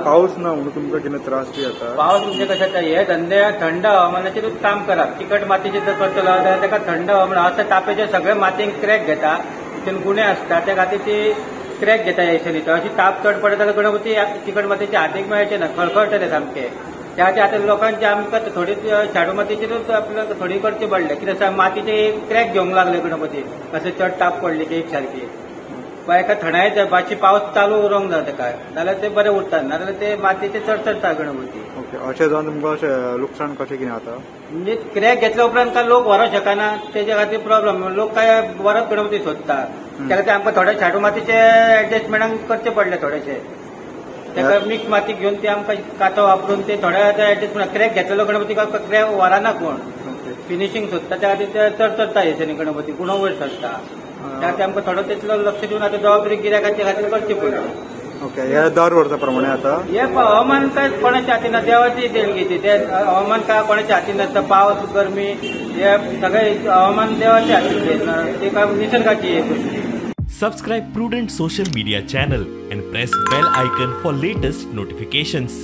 पाऊस ना म्हणून तुमकां कितें त्रास बी जाता? पावस म्हणजे कशें जाता, हे धंदे थंड हवामानाचेरूच काम करप. चिकट मातयेचेर जर करतलो जाल्यार ताका थंड हवामान असं तापेचे सगळे मातयेक क्रॅक घेता, तितून गुणे असता, त्या खातीर ती क्रॅक घेता येयसली. अशी ताप चड पडत जाल्यार गणपती चिकट मातयेचे हातीक मेळचे ना, खळखळटले सामके. त्या खातीर आतां लोकांचे आमकां थोडी शाडू मातयेचेरूच आपल्याक थोडी करचे पडले. कित्याक मातयेचे क्रॅक घेवंक लागले गणपती, अशें चड ताप पडली की एक सारकी. एका थंडाय जाय, मातशी पावस चालू उरोंक जाय ताका, जाल्यार ते बरें उरता, नाजाल्यार ते मातयेचे चड चडटा गणपती. ओके, अशें जावन तुमकां अशें लुकसाण कशें कितें जाता? म्हणजे क्रॅक घेतल्या उपरांत काय लोक व्हरोंक शकना, तेच्या खातीर प्रॉब्लेम. लोक काय वरत गणपती सोदता, त्या खातीर आमकां थोडे शाडू मातयेचे एडजस्टमेंट करचे पडले थोडेशे. ताका मिक्स माती घेवन ते आमकां कातो वापरून ते थोड्या एडजस्टमेंट. क्रॅक घेतलेलो गणपती क्रॅक व्हराना कोण, फिनिशिंग सोदता, त्या खातीर ते चड चडटा हेच्यानी गणपती, कुणो वयर सरता. त्या खातीर आमकां थोडो तितलो लक्ष दिवन आतां जबाबदारी गिरायकाच्या खातीर करची पडटा. ओके, हे दर वर्सा प्रमाणे आता हे हवामान काय कोणाच्या हातीन, देवाची देणगी ती. ते हवामान काय कोणाच्या हातीन नसता. पावस गरमी हे सगळे हवामान देवाच्या हातीन, ते काय निसर्गाची एक गोष्ट. Subscribe Prudent social media channel and press bell icon for latest notifications.